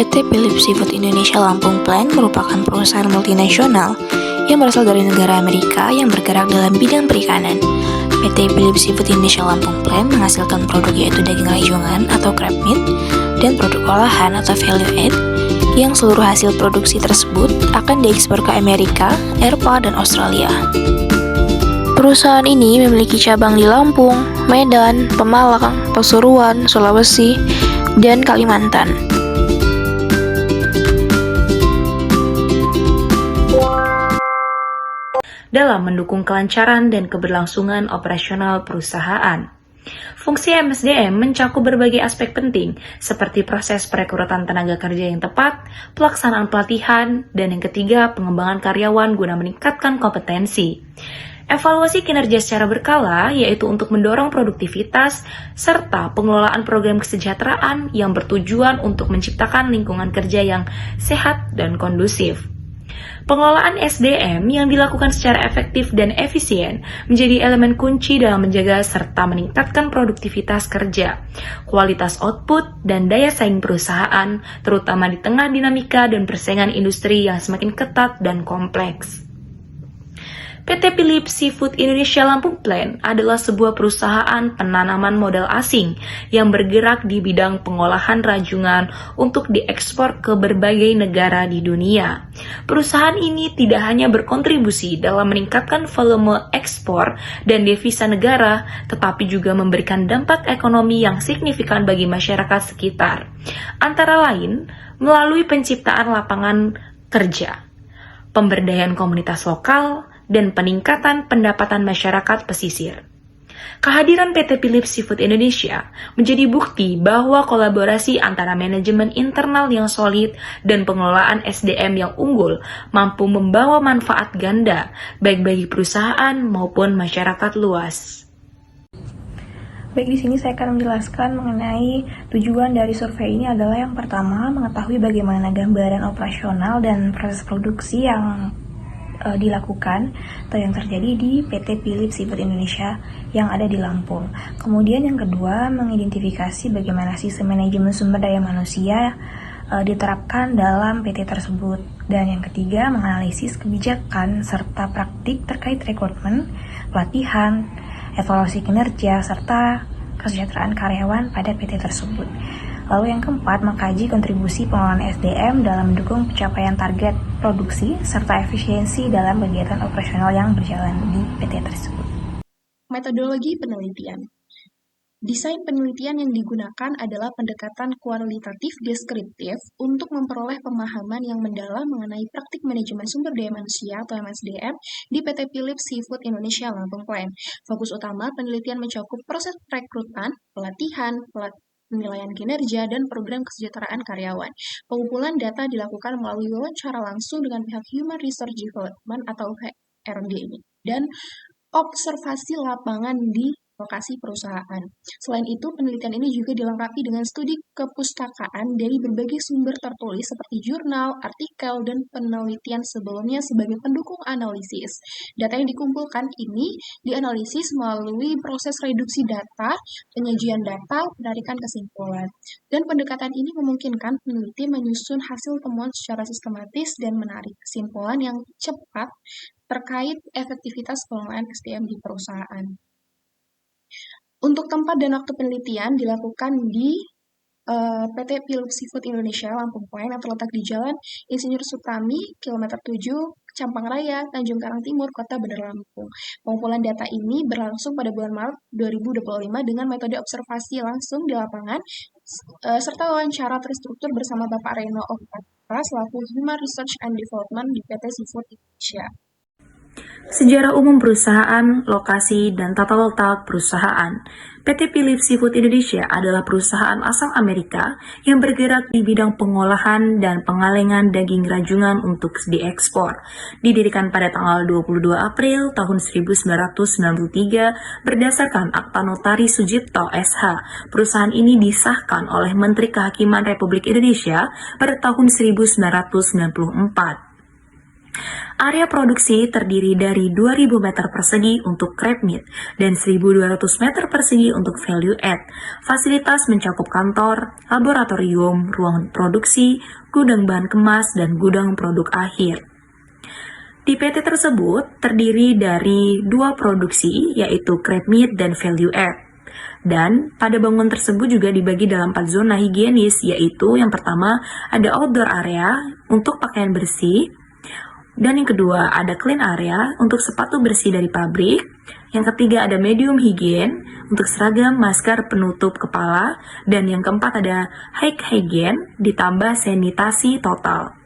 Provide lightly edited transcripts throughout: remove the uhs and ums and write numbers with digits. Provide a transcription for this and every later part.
PT Philips Seafood Indonesia Lampung Plant merupakan perusahaan multinasional yang berasal dari negara Amerika yang bergerak dalam bidang perikanan. PT Philips Seafood Indonesia Lampung Plant menghasilkan produk yaitu daging rajungan atau crab meat dan produk olahan atau value add yang seluruh hasil produksi tersebut akan diekspor ke Amerika, Eropa, dan Australia. Perusahaan ini memiliki cabang di Lampung, Medan, Pemalang, Pasuruan, Sulawesi, dan Kalimantan. Dalam mendukung kelancaran dan keberlangsungan operasional perusahaan. Fungsi MSDM mencakup berbagai aspek penting, seperti proses perekrutan tenaga kerja yang tepat, pelaksanaan pelatihan, dan yang ketiga, pengembangan karyawan guna meningkatkan kompetensi. Evaluasi kinerja secara berkala, yaitu untuk mendorong produktivitas, serta pengelolaan program kesejahteraan yang bertujuan untuk menciptakan lingkungan kerja yang sehat dan kondusif. Pengelolaan SDM yang dilakukan secara efektif dan efisien menjadi elemen kunci dalam menjaga serta meningkatkan produktivitas kerja, kualitas output, dan daya saing perusahaan, terutama di tengah dinamika dan persaingan industri yang semakin ketat dan kompleks. PT Philips Seafood Indonesia Lampung Plant adalah sebuah perusahaan penanaman modal asing yang bergerak di bidang pengolahan rajungan untuk diekspor ke berbagai negara di dunia. Perusahaan ini tidak hanya berkontribusi dalam meningkatkan volume ekspor dan devisa negara, tetapi juga memberikan dampak ekonomi yang signifikan bagi masyarakat sekitar. Antara lain, melalui penciptaan lapangan kerja, pemberdayaan komunitas lokal, dan peningkatan pendapatan masyarakat pesisir. Kehadiran PT Philips Seafood Indonesia menjadi bukti bahwa kolaborasi antara manajemen internal yang solid dan pengelolaan SDM yang unggul mampu membawa manfaat ganda baik bagi perusahaan maupun masyarakat luas. Baik, di sini saya akan menjelaskan mengenai tujuan dari survei ini adalah yang pertama, mengetahui bagaimana gambaran operasional dan proses produksi yang dilakukan atau yang terjadi di PT Philips Seafood Indonesia yang ada di Lampung. Kemudian yang kedua, mengidentifikasi bagaimana sistem manajemen sumber daya manusia diterapkan dalam PT tersebut. Dan yang ketiga, menganalisis kebijakan serta praktik terkait rekrutmen, pelatihan, evaluasi kinerja, serta kesejahteraan karyawan pada PT tersebut. Lalu yang keempat, mengkaji kontribusi pengelolaan SDM dalam mendukung pencapaian target produksi serta efisiensi dalam kegiatan operasional yang berjalan di PT tersebut. Metodologi penelitian. Desain penelitian yang digunakan adalah pendekatan kualitatif deskriptif untuk memperoleh pemahaman yang mendalam mengenai praktik manajemen sumber daya manusia atau MSDM di PT Philips Seafood Indonesia Lampung Plant. Fokus utama penelitian mencakup proses perekrutan, pelatihan, penilaian kinerja, dan program kesejahteraan karyawan. Pengumpulan data dilakukan melalui wawancara langsung dengan pihak Human Resource Development atau HRD ini, dan observasi lapangan di lokasi perusahaan. Selain itu, penelitian ini juga dilengkapi dengan studi kepustakaan dari berbagai sumber tertulis seperti jurnal, artikel, dan penelitian sebelumnya sebagai pendukung analisis. Data yang dikumpulkan ini dianalisis melalui proses reduksi data, penyajian data, penarikan kesimpulan. Dan pendekatan ini memungkinkan peneliti menyusun hasil temuan secara sistematis dan menarik kesimpulan yang cepat terkait efektivitas pengelolaan SDM di perusahaan. Untuk tempat dan waktu penelitian dilakukan di PT Philips Seafood Indonesia Lampung Plant yang terletak di Jalan Insinyur Suprami, kilometer 7, Campang Raya, Tanjung Karang Timur, Kota Bandar Lampung. Pengumpulan data ini berlangsung pada bulan Maret 2025 dengan metode observasi langsung di lapangan serta wawancara terstruktur bersama Bapak Reno Okpatra selaku Human Research and Development di PT Seafood Indonesia. Sejarah umum perusahaan, lokasi, dan tata letak perusahaan. PT Philips Seafood Indonesia adalah perusahaan asal Amerika yang bergerak di bidang pengolahan dan pengalengan daging rajungan untuk diekspor. Didirikan pada tanggal 22 April tahun 1993 berdasarkan Akta Notari Sujipto SH. Perusahaan ini disahkan oleh Menteri Kehakiman Republik Indonesia pada tahun 1994. Area produksi terdiri dari 2.000 meter persegi untuk crab meat dan 1.200 meter persegi untuk value add. Fasilitas mencakup kantor, laboratorium, ruang produksi, gudang bahan kemas, dan gudang produk akhir. Di PT tersebut terdiri dari 2 produksi, yaitu crab meat dan value add. Dan pada bangunan tersebut juga dibagi dalam 4 zona higienis, yaitu yang pertama ada outdoor area untuk pakaian bersih, dan yang kedua ada clean area untuk sepatu bersih dari pabrik, yang ketiga ada medium higien untuk seragam, masker, penutup kepala, dan yang keempat ada high higien ditambah sanitasi total.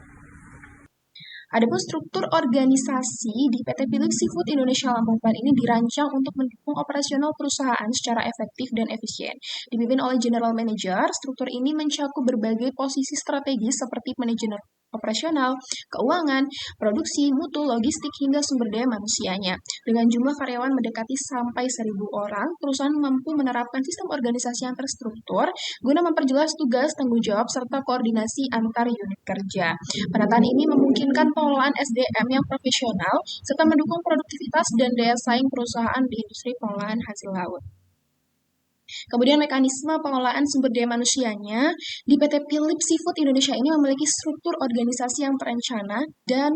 Adapun struktur organisasi di PT Philips Seafood Indonesia Lampung Plan ini dirancang untuk mendukung operasional perusahaan secara efektif dan efisien. Dipimpin oleh General Manager, struktur ini mencakup berbagai posisi strategis seperti manajemen operasional, keuangan, produksi, mutu, logistik, hingga sumber daya manusianya. Dengan jumlah karyawan mendekati sampai 1.000 orang, perusahaan mampu menerapkan sistem organisasi yang terstruktur guna memperjelas tugas, tanggung jawab, serta koordinasi antar unit kerja. Penataan ini memungkinkan pengelolaan SDM yang profesional, serta mendukung produktivitas dan daya saing perusahaan di industri pengolahan hasil laut. Kemudian mekanisme pengelolaan sumber daya manusianya di PT Philips Seafood Indonesia ini memiliki struktur organisasi yang terencana dan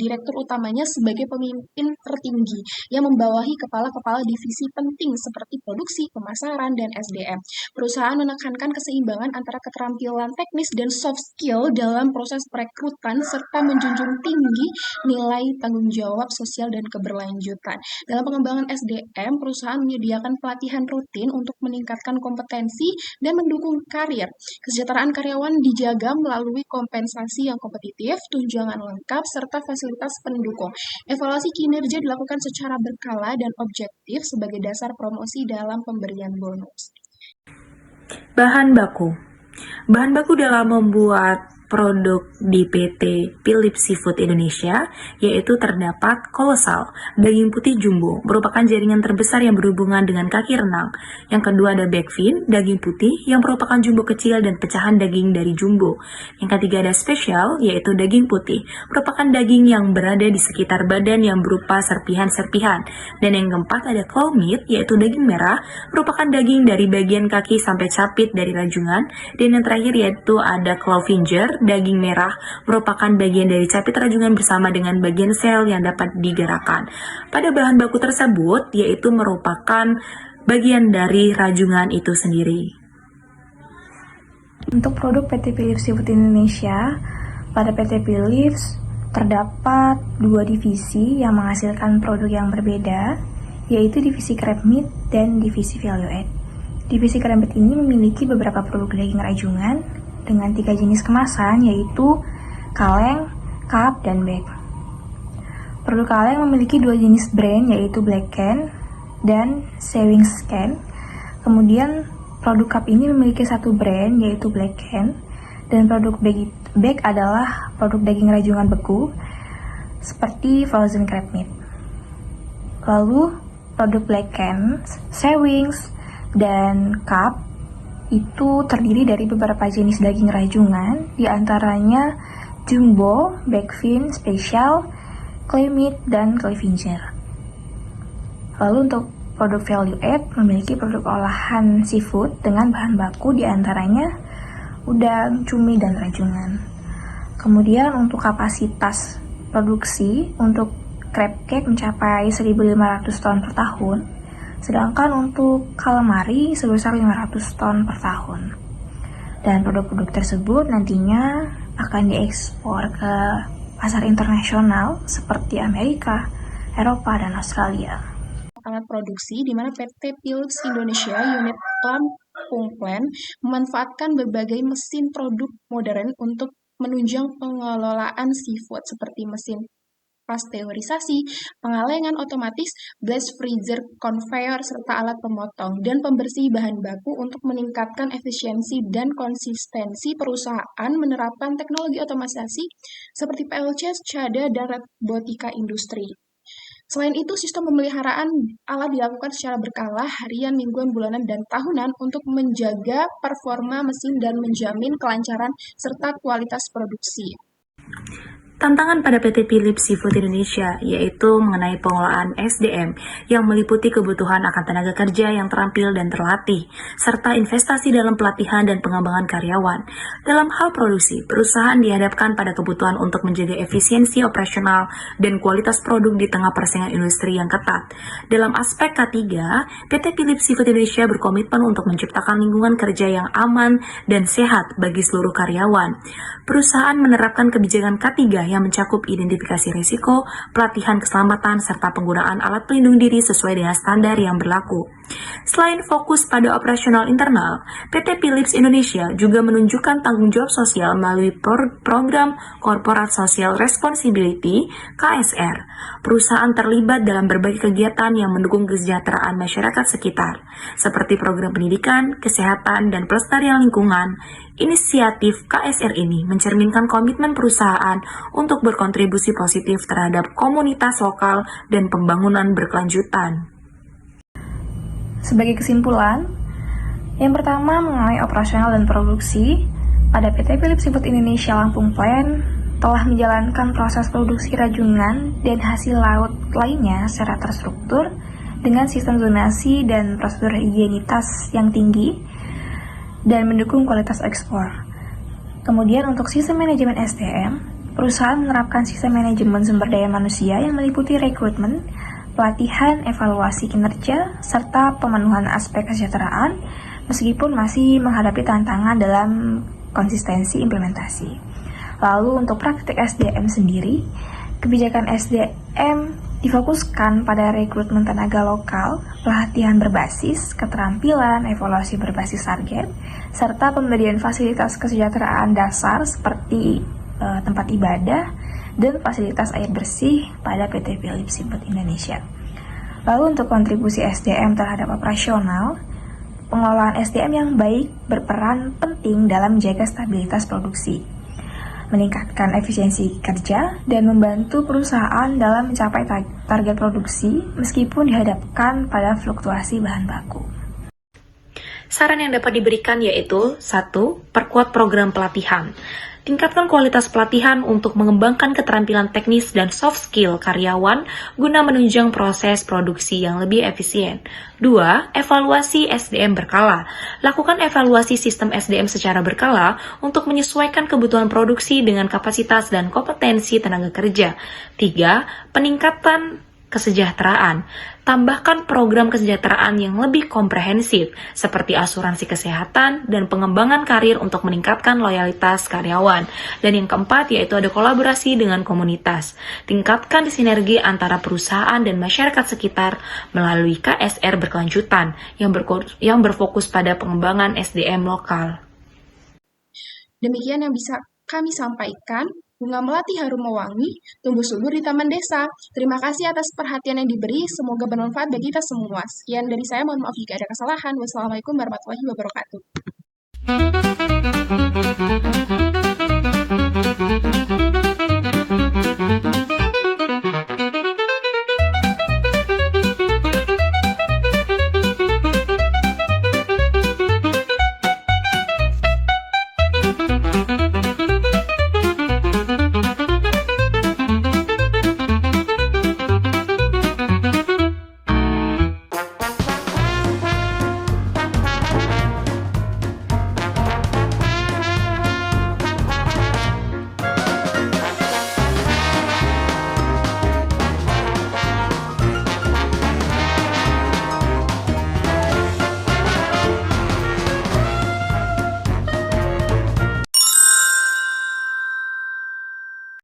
direktur utamanya sebagai pemimpin tertinggi yang membawahi kepala-kepala divisi penting seperti produksi, pemasaran, dan SDM. Perusahaan menekankan keseimbangan antara keterampilan teknis dan soft skill dalam proses perekrutan serta menjunjung tinggi nilai tanggung jawab sosial dan keberlanjutan. Dalam pengembangan SDM, perusahaan menyediakan pelatihan rutin untuk meningkatkan kompetensi dan mendukung karir. Kesejahteraan karyawan dijaga melalui kompensasi yang kompetitif, tunjangan lengkap, serta fasilitas pendukung. Evaluasi kinerja dilakukan secara berkala dan objektif sebagai dasar promosi dalam pemberian bonus. Bahan baku. Bahan baku dalam membuat produk di PT Philips Seafood Indonesia yaitu terdapat kolosal, daging putih jumbo, merupakan jaringan terbesar yang berhubungan dengan kaki renang. Yang kedua ada backfin, daging putih yang merupakan jumbo kecil dan pecahan daging dari jumbo. Yang ketiga ada spesial, yaitu daging putih, merupakan daging yang berada di sekitar badan yang berupa serpihan-serpihan. Dan yang keempat ada claw meat, yaitu daging merah, merupakan daging dari bagian kaki sampai capit dari rajungan. Dan yang terakhir yaitu ada claw finger, daging merah, merupakan bagian dari capit rajungan bersama dengan bagian sel yang dapat digerakkan. Pada bahan baku tersebut, yaitu merupakan bagian dari rajungan itu sendiri. Untuk produk PT Philips Seafood Indonesia, pada PT Philips terdapat 2 divisi yang menghasilkan produk yang berbeda, yaitu divisi crab meat dan divisi value add. Divisi crab meat ini memiliki beberapa produk daging rajungan dengan 3 jenis kemasan, yaitu kaleng, cup, dan bag. Produk kaleng memiliki 2 jenis brand, yaitu Black Can dan Sewing Can. Kemudian produk cup ini memiliki 1 brand, yaitu Black Can, dan produk bag adalah produk daging rajungan beku seperti frozen crab meat. Lalu produk Black Can, Sewings, dan cup itu terdiri dari beberapa jenis daging rajungan, diantaranya jumbo, backfin, spesial, clay meat, dan clay finger. Lalu untuk produk value add memiliki produk olahan seafood dengan bahan baku diantaranya udang, cumi, dan rajungan. Kemudian untuk kapasitas produksi untuk crab cake mencapai 1.500 ton per tahun, sedangkan untuk calamari sebesar 500 ton per tahun. Dan produk-produk tersebut nantinya akan diekspor ke pasar internasional seperti Amerika, Eropa, dan Australia. Alat produksi di mana PT Philips Indonesia Unit Lampung Plan memanfaatkan berbagai mesin produk modern untuk menunjang pengelolaan seafood seperti mesin pasteurisasi, pengalengan otomatis, blast freezer, conveyor, serta alat pemotong dan pembersih bahan baku untuk meningkatkan efisiensi dan konsistensi perusahaan menerapkan teknologi otomatisasi seperti PLC, SCADA, dan robotika industri. Selain itu, sistem pemeliharaan alat dilakukan secara berkala, harian, mingguan, bulanan, dan tahunan untuk menjaga performa mesin dan menjamin kelancaran serta kualitas produksi. Tantangan pada PT Philips Seafood Indonesia yaitu mengenai pengelolaan SDM yang meliputi kebutuhan akan tenaga kerja yang terampil dan terlatih, serta investasi dalam pelatihan dan pengembangan karyawan. Dalam hal produksi, perusahaan dihadapkan pada kebutuhan untuk menjaga efisiensi operasional dan kualitas produk di tengah persaingan industri yang ketat. Dalam aspek K3, PT Philips Seafood Indonesia berkomitmen untuk menciptakan lingkungan kerja yang aman dan sehat bagi seluruh karyawan. Perusahaan menerapkan kebijakan K3 yang mencakup identifikasi risiko, pelatihan keselamatan, serta penggunaan alat pelindung diri sesuai dengan standar yang berlaku. Selain fokus pada operasional internal, PT Philips Indonesia juga menunjukkan tanggung jawab sosial melalui program Corporate Social Responsibility (KSR). Perusahaan terlibat dalam berbagai kegiatan yang mendukung kesejahteraan masyarakat sekitar, seperti program pendidikan, kesehatan, dan pelestarian lingkungan. Inisiatif KSR ini mencerminkan komitmen perusahaan untuk berkontribusi positif terhadap komunitas lokal dan pembangunan berkelanjutan. Sebagai kesimpulan, yang pertama mengenai operasional dan produksi, pada PT Philips Seafood Indonesia Lampung Plant telah menjalankan proses produksi rajungan dan hasil laut lainnya secara terstruktur dengan sistem zonasi dan prosedur higienitas yang tinggi dan mendukung kualitas ekspor. Kemudian untuk sistem manajemen SDM, perusahaan menerapkan sistem manajemen sumber daya manusia yang meliputi rekrutmen, pelatihan, evaluasi kinerja, serta pemenuhan aspek kesejahteraan, meskipun masih menghadapi tantangan dalam konsistensi implementasi. Lalu untuk praktik SDM sendiri, kebijakan SDM difokuskan pada rekrutmen tenaga lokal, pelatihan berbasis keterampilan, evaluasi berbasis target, serta pemberian fasilitas kesejahteraan dasar seperti tempat ibadah dan fasilitas air bersih pada PT Philips Seafood Indonesia. Lalu untuk kontribusi SDM terhadap operasional, pengelolaan SDM yang baik berperan penting dalam menjaga stabilitas produksi, meningkatkan efisiensi kerja, dan membantu perusahaan dalam mencapai target produksi meskipun dihadapkan pada fluktuasi bahan baku. Saran yang dapat diberikan yaitu 1. Perkuat program pelatihan. Tingkatkan kualitas pelatihan untuk mengembangkan keterampilan teknis dan soft skill karyawan guna menunjang proses produksi yang lebih efisien. 2. Evaluasi SDM berkala. Lakukan evaluasi sistem SDM secara berkala untuk menyesuaikan kebutuhan produksi dengan kapasitas dan kompetensi tenaga kerja. 3. Peningkatan kesejahteraan. Tambahkan program kesejahteraan yang lebih komprehensif, seperti asuransi kesehatan dan pengembangan karir untuk meningkatkan loyalitas karyawan. Dan yang keempat, yaitu ada kolaborasi dengan komunitas. Tingkatkan sinergi antara perusahaan dan masyarakat sekitar melalui KSR berkelanjutan yang berfokus pada pengembangan SDM lokal. Demikian yang bisa kami sampaikan. Bunga melati harum mewangi, tumbuh subur di taman desa. Terima kasih atas perhatian yang diberi, semoga bermanfaat bagi kita semua. Sekian dari saya, mohon maaf jika ada kesalahan. Wassalamualaikum warahmatullahi wabarakatuh.